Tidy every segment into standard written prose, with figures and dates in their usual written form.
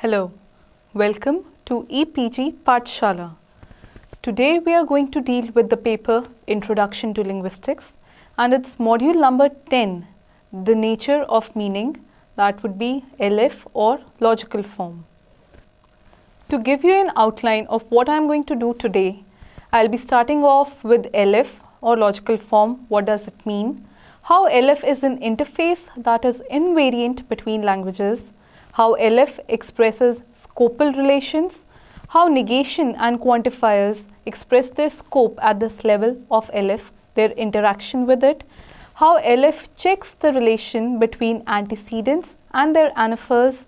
Hello, welcome to EPG Pathshala. Today we are going to deal with the paper Introduction to Linguistics and its module number 10, the nature of meaning, that would be LF or logical form. To give you an outline of what I am going to do today, I will be starting off with LF or logical form. What does it mean? How LF is an interface that is invariant between languages, how LF expresses scopal relations, how negation and quantifiers express their scope at this level of LF, their interaction with it, how LF checks the relation between antecedents and their anaphors,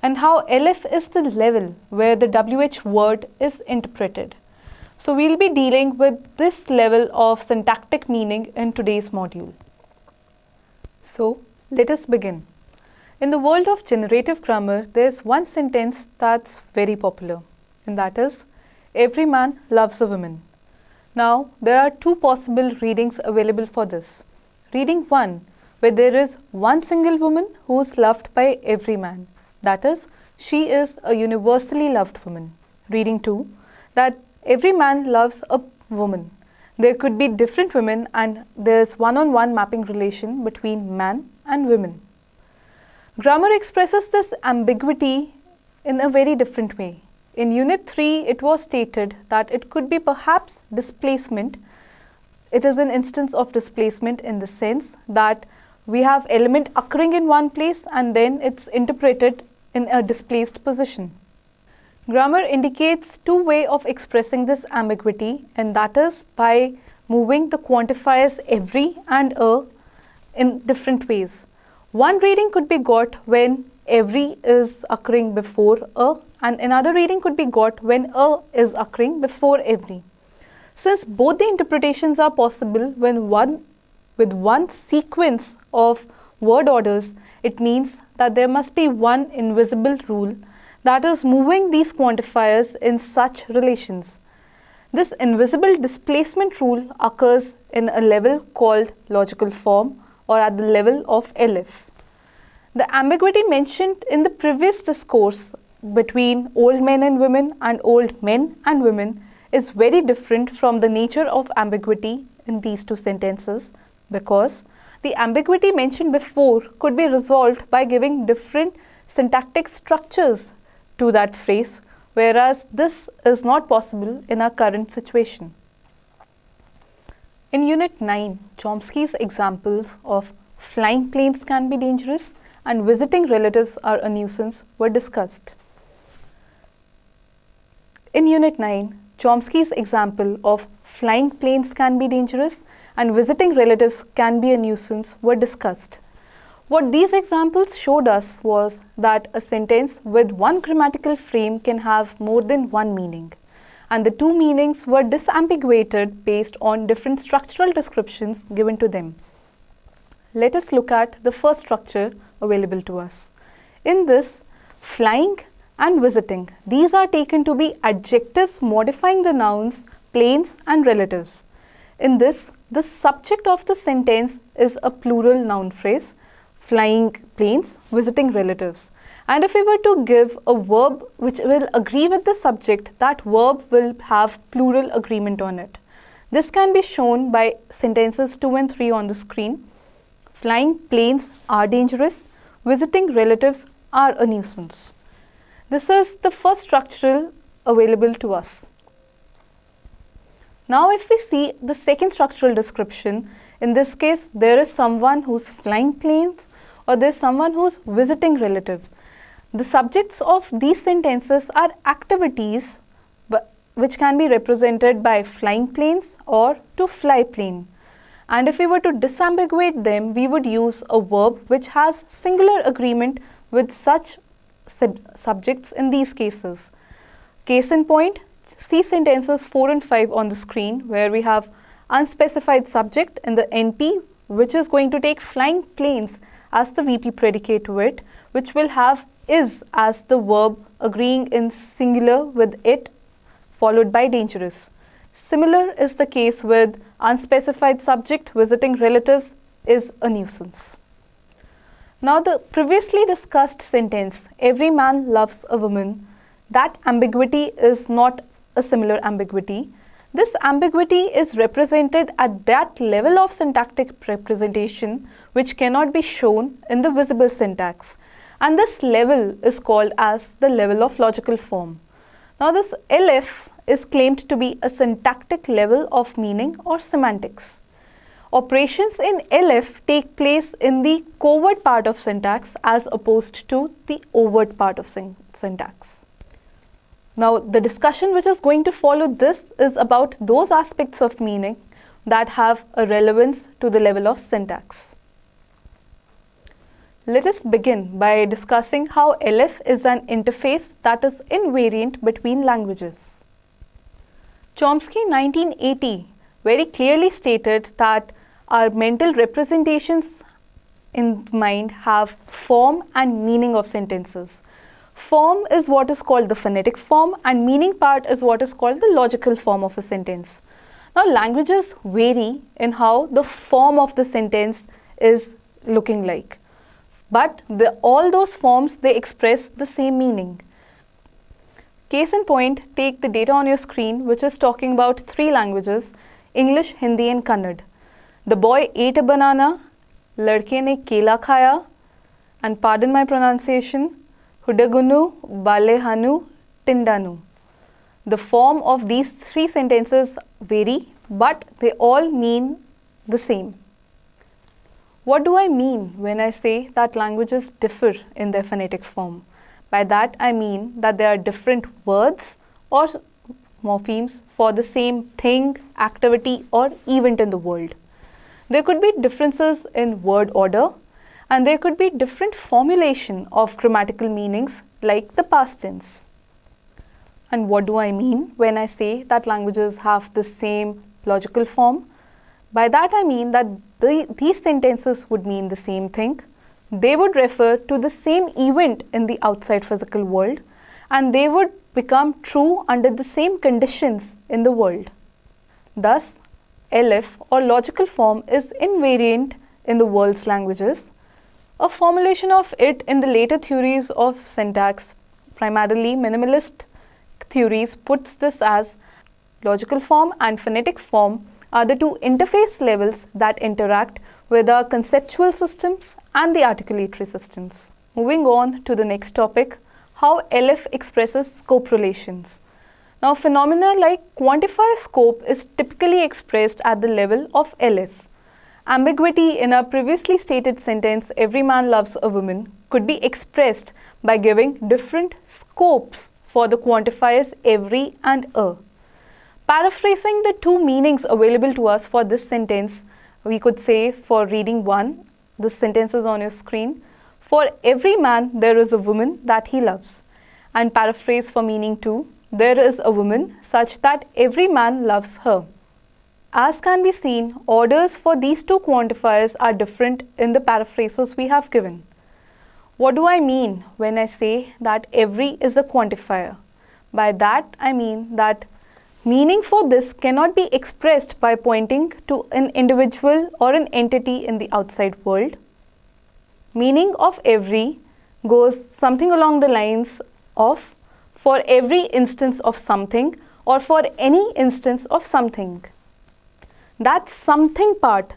and how LF is the level where the WH word is interpreted. So we'll be dealing with this level of syntactic meaning in today's module. So let us begin. In the world of generative grammar, there's one sentence that's very popular, and that is, every man loves a woman. Now, there are two possible readings available for this. Reading 1, where there is one single woman who is loved by every man. That is, she is a universally loved woman. Reading 2, that every man loves a woman. There could be different women and there's one-on-one mapping relation between man and women. Grammar expresses this ambiguity in a very different way. In Unit 3, it was stated that it could be perhaps displacement. It is an instance of displacement in the sense that we have element occurring in one place and then it's interpreted in a displaced position. Grammar indicates two ways of expressing this ambiguity, and that is by moving the quantifiers every and a in different ways. One reading could be got when every is occurring before a, and another reading could be got when a is occurring before every. Since both the interpretations are possible with one sequence of word orders, it means that there must be one invisible rule that is moving these quantifiers in such relations. This invisible displacement rule occurs in a level called logical form or at the level of LF. The ambiguity mentioned in the previous discourse between old men and women and old men and women is very different from the nature of ambiguity in these two sentences, because the ambiguity mentioned before could be resolved by giving different syntactic structures to that phrase, whereas this is not possible in our current situation. In Unit 9, Chomsky's examples of flying planes can be dangerous and visiting relatives are a nuisance were discussed. In Unit 9, Chomsky's example of flying planes can be dangerous and visiting relatives can be a nuisance were discussed. What these examples showed us was that a sentence with one grammatical frame can have more than one meaning, and the two meanings were disambiguated based on different structural descriptions given to them. Let us look at the first structure available to us. In this, flying and visiting, these are taken to be adjectives modifying the nouns planes and relatives. In this, the subject of the sentence is a plural noun phrase, flying planes, visiting relatives. And if we were to give a verb which will agree with the subject, that verb will have plural agreement on it. This can be shown by sentences 2 and 3 on the screen. Flying planes are dangerous, visiting relatives are a nuisance. This is the first structural available to us. Now if we see the second structural description, in this case there is someone who's flying planes or there is someone who's visiting relatives. The subjects of these sentences are activities which can be represented by flying planes or to fly plane. And if we were to disambiguate them, we would use a verb which has singular agreement with such subjects in these cases. Case in point, see sentences 4 and 5 on the screen, where we have unspecified subject in the NP, which is going to take flying planes as the VP predicate to it, which will have is as the verb agreeing in singular with it, followed by dangerous. Similar is the case with unspecified subject visiting relatives is a nuisance. Now the previously discussed sentence, every man loves a woman, that ambiguity is not a similar ambiguity. This ambiguity is represented at that level of syntactic representation which cannot be shown in the visible syntax, and this level is called as the level of logical form. Now this LF is claimed to be a syntactic level of meaning or semantics. Operations in LF take place in the covert part of syntax as opposed to the overt part of syntax. Now, the discussion which is going to follow this is about those aspects of meaning that have a relevance to the level of syntax. Let us begin by discussing how LF is an interface that is invariant between languages. Chomsky 1980 very clearly stated that our mental representations in mind have form and meaning of sentences. Form is what is called the phonetic form, and meaning part is what is called the logical form of a sentence. Now languages vary in how the form of the sentence is looking like, but all those forms, they express the same meaning. Case in point, take the data on your screen which is talking about 3 languages, English, Hindi and Kannada. The boy ate a banana, ladke ne kela khaya, and pardon my pronunciation, hudagunu, balehanu, tindanu. The form of these 3 sentences vary, but they all mean the same. What do I mean when I say that languages differ in their phonetic form? By that I mean that there are different words or morphemes for the same thing, activity or event in the world. There could be differences in word order, and there could be different formulation of grammatical meanings like the past tense. And what do I mean when I say that languages have the same logical form? By that I mean that these sentences would mean the same thing. They would refer to the same event in the outside physical world, and they would become true under the same conditions in the world. Thus, LF or logical form is invariant in the world's languages. A formulation of it in the later theories of syntax, primarily minimalist theories, puts this as logical form and phonetic form are the 2 interface levels that interact with our conceptual systems and the articulatory systems. Moving on to the next topic, how LF expresses scope relations. Now, phenomena like quantifier scope is typically expressed at the level of LF. Ambiguity in our previously stated sentence, every man loves a woman, could be expressed by giving different scopes for the quantifiers every and a. Paraphrasing the 2 meanings available to us for this sentence, we could say for reading 1, the sentence is on your screen, for every man there is a woman that he loves. And paraphrase for meaning 2, there is a woman such that every man loves her. As can be seen, orders for these 2 quantifiers are different in the paraphrases we have given. What do I mean when I say that every is a quantifier? By that I mean that meaning for this cannot be expressed by pointing to an individual or an entity in the outside world. Meaning of every goes something along the lines of for every instance of something or for any instance of something. That something part,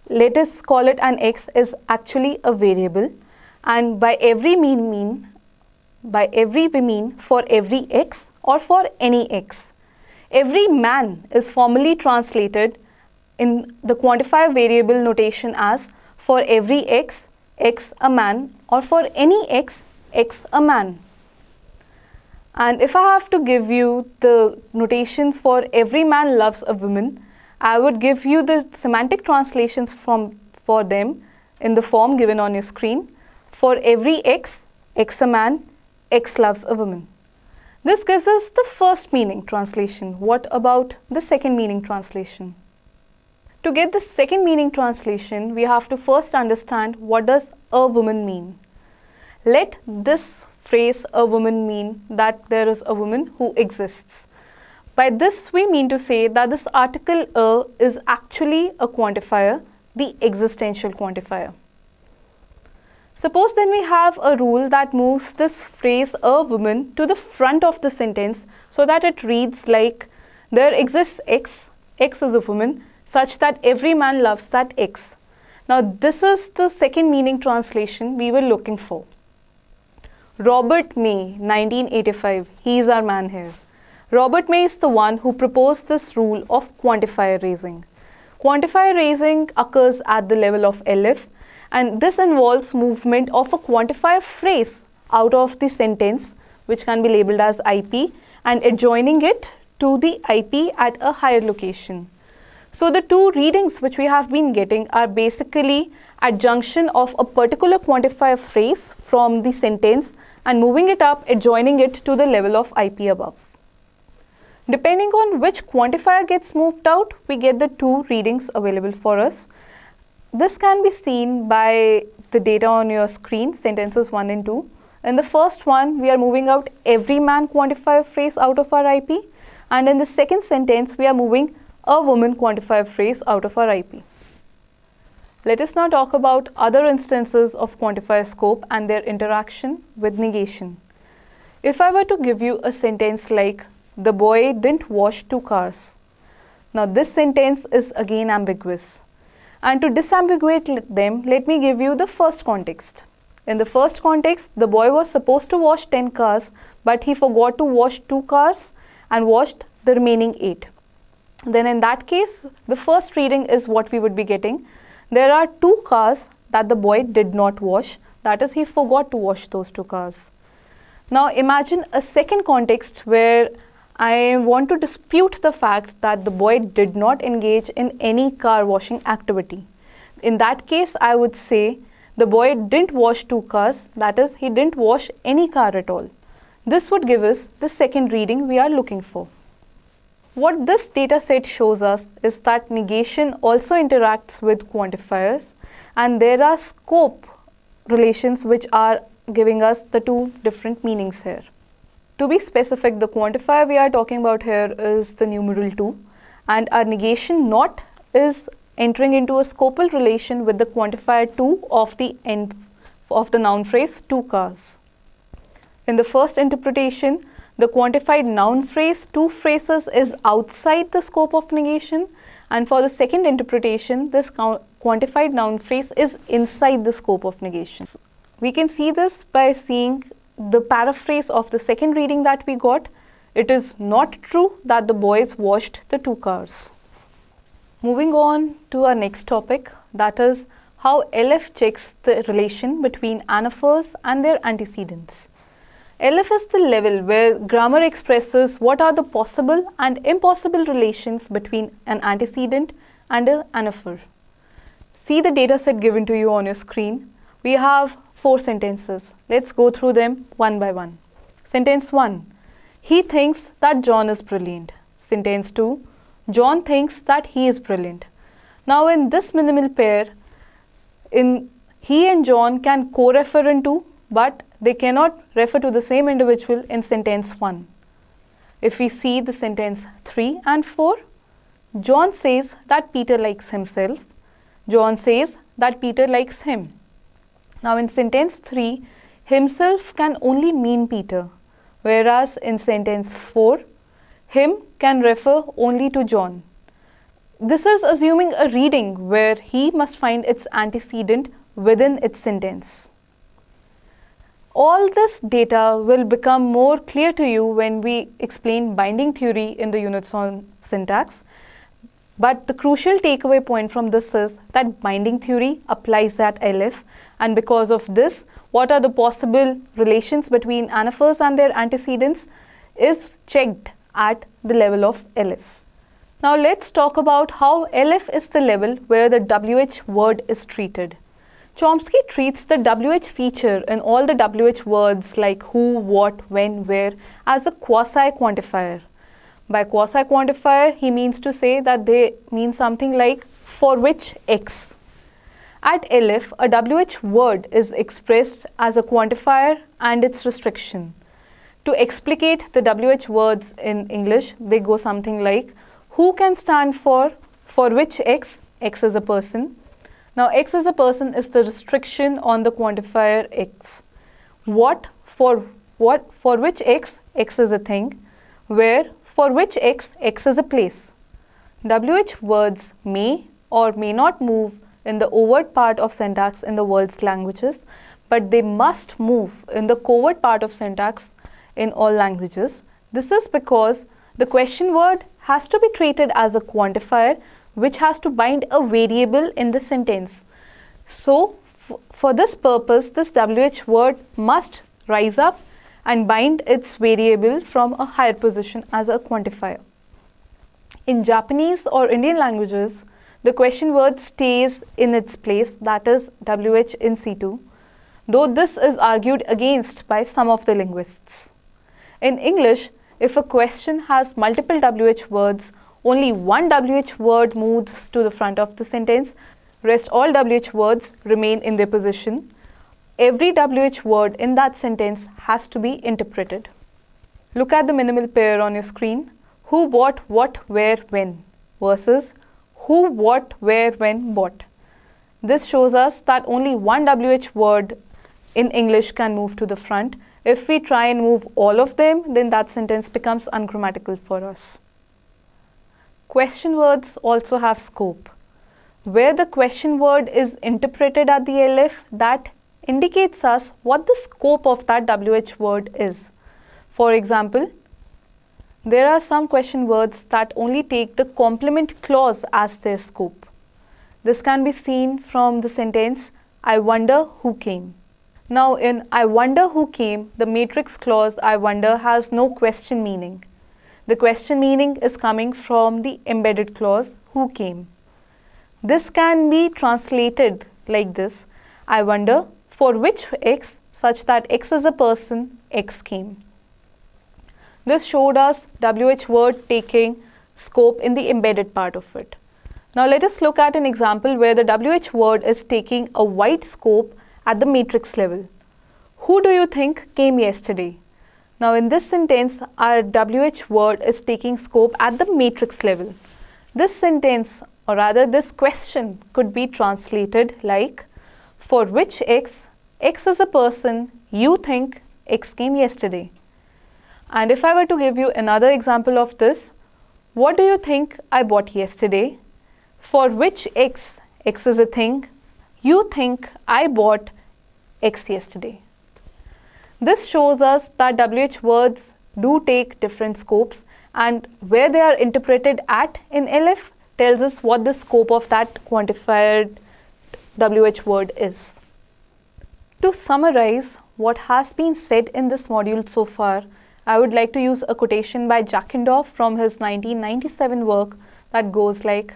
let us call it an x, is actually a variable, and by every we mean for every x or for any x. Every man is formally translated in the quantifier variable notation as for every x, x a man, or for any x, x a man. And if I have to give you the notation for every man loves a woman, I would give you the semantic translations for them in the form given on your screen. For every x, x a man, x loves a woman. This gives us the first meaning translation. What about the second meaning translation? To get the second meaning translation, we have to first understand what does a woman mean. Let this phrase a woman mean that there is a woman who exists. By this we mean to say that this article a is actually a quantifier, the existential quantifier. Suppose then we have a rule that moves this phrase a woman to the front of the sentence so that it reads like there exists X, X is a woman, such that every man loves that X. Now this is the second meaning translation we were looking for. Robert May, 1985, he is our man here. Robert May is the one who proposed this rule of quantifier raising. Quantifier raising occurs at the level of elif, and this involves movement of a quantifier phrase out of the sentence, which can be labeled as IP, and adjoining it to the IP at a higher location. So the two readings which we have been getting are basically adjunction of a particular quantifier phrase from the sentence and moving it up, adjoining it to the level of IP above. Depending on which quantifier gets moved out, we get the two readings available for us. This can be seen by the data on your screen, sentences 1 and 2. In the first one, we are moving out every man quantifier phrase out of our IP, and in the second sentence, we are moving a woman quantifier phrase out of our IP. Let us now talk about other instances of quantifier scope and their interaction with negation. If I were to give you a sentence like, the boy didn't wash 2 cars. Now this sentence is again ambiguous. And to disambiguate them, let me give you the first context. In the first context, the boy was supposed to wash 10 cars, but he forgot to wash 2 cars and washed the remaining 8. Then in that case, the first reading is what we would be getting. There are 2 cars that the boy did not wash, that is, he forgot to wash those 2 cars. Now imagine a second context where I want to dispute the fact that the boy did not engage in any car washing activity. In that case, I would say the boy didn't wash 2 cars, that is, he didn't wash any car at all. This would give us the second reading we are looking for. What this data set shows us is that negation also interacts with quantifiers, and there are scope relations which are giving us the two different meanings here. To be specific, the quantifier we are talking about here is the numeral 2, and our negation not is entering into a scopal relation with the quantifier 2 of the end of the noun phrase 2 cars. In the first interpretation, the quantified noun phrase 2 phrases is outside the scope of negation, and for the second interpretation, this quantified noun phrase is inside the scope of negation. We can see this by seeing the paraphrase of the second reading that we got. It is not true that the boys washed the 2 cars. Moving on to our next topic, that is how LF checks the relation between anaphors and their antecedents. LF is the level where grammar expresses what are the possible and impossible relations between an antecedent and an anaphor. See the data set given to you on your screen. We have 4 sentences. Let's go through them one by one. Sentence 1. He thinks that John is brilliant. Sentence 2. John thinks that he is brilliant. Now in this minimal pair, he and John can co-refer to, but they cannot refer to the same individual in sentence 1. If we see the sentence 3 and 4, John says that Peter likes himself. John says that Peter likes him. Now in sentence 3, himself can only mean Peter, whereas in sentence 4, him can refer only to John. This is assuming a reading where he must find its antecedent within its sentence. All this data will become more clear to you when we explain binding theory in the units on syntax. But the crucial takeaway point from this is that binding theory applies at LF, and because of this, what are the possible relations between anaphors and their antecedents is checked at the level of LF. Now let's talk about how LF is the level where the WH word is treated. Chomsky treats the WH feature in all the WH words like who, what, when, where as a quasi-quantifier. By quasi-quantifier, he means to say that they mean something like for which X. At LF, a WH word is expressed as a quantifier and its restriction. To explicate the WH words in English, they go something like who can stand for which X, X is a person. Now, X is a person is the restriction on the quantifier X. For which X is a thing, where for which X is a place. WH words may or may not move in the overt part of syntax in the world's languages, but they must move in the covert part of syntax in all languages. This is because the question word has to be treated as a quantifier which has to bind a variable in the sentence. So, for this purpose, this WH word must rise up and bind its variable from a higher position as a quantifier. In Japanese or Indian languages, the question word stays in its place, that is WH in C2, though this is argued against by some of the linguists. In English, if a question has multiple WH words, only one WH word moves to the front of the sentence, rest all WH words remain in their position. Every WH word in that sentence has to be interpreted. Look at the minimal pair on your screen. Who, bought, what, where, when versus who, what, where, when, bought. This shows us that only one WH word in English can move to the front. If we try and move all of them, then that sentence becomes ungrammatical for us. Question words also have scope. Where the question word is interpreted at the LF, that indicates us what the scope of that WH word is. For example, there are some question words that only take the complement clause as their scope. This can be seen from the sentence, I wonder who came. Now in I wonder who came, the matrix clause I wonder has no question meaning. The question meaning is coming from the embedded clause who came. This can be translated like this, I wonder for which X such that X is a person, X came. This showed us WH word taking scope in the embedded part of it. Now let us look at an example where the WH word is taking a wide scope at the matrix level. Who do you think came yesterday? Now in this sentence, our WH word is taking scope at the matrix level. This sentence, or rather this question, could be translated like, for which X is a person, you think X came yesterday. And if I were to give you another example of this, what do you think I bought yesterday? For which X is a thing, you think I bought X yesterday. This shows us that WH words do take different scopes, and where they are interpreted at in LF tells us what the scope of that quantified WH word is. To summarize what has been said in this module so far, I would like to use a quotation by Jackendorf from his 1997 work that goes like,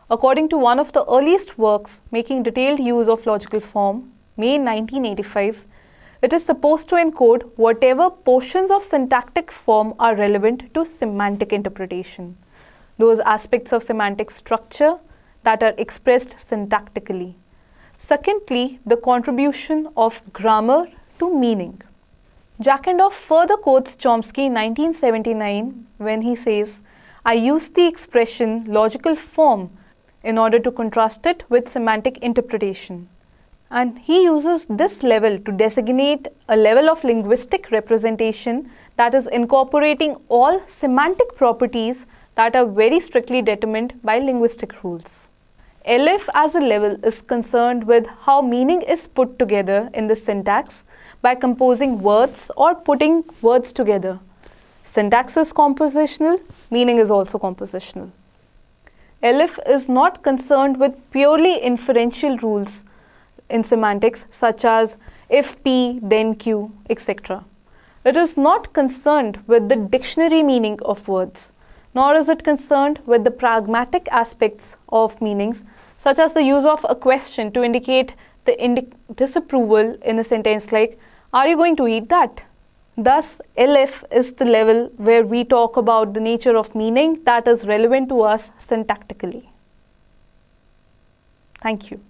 according to one of the earliest works making detailed use of logical form, May 1985, it is supposed to encode whatever portions of syntactic form are relevant to semantic interpretation, those aspects of semantic structure that are expressed syntactically. Secondly, the contribution of grammar to meaning. Jackendorf further quotes Chomsky 1979 when he says, I use the expression logical form in order to contrast it with semantic interpretation. And he uses this level to designate a level of linguistic representation that is incorporating all semantic properties that are very strictly determined by linguistic rules. LF as a level is concerned with how meaning is put together in the syntax by composing words or putting words together. Syntax is compositional, meaning is also compositional. LF is not concerned with purely inferential rules in semantics such as if P, then Q, etc. It is not concerned with the dictionary meaning of words, nor is it concerned with the pragmatic aspects of meanings such as the use of a question to indicate the disapproval in a sentence like, are you going to eat that? Thus, LF is the level where we talk about the nature of meaning that is relevant to us syntactically. Thank you.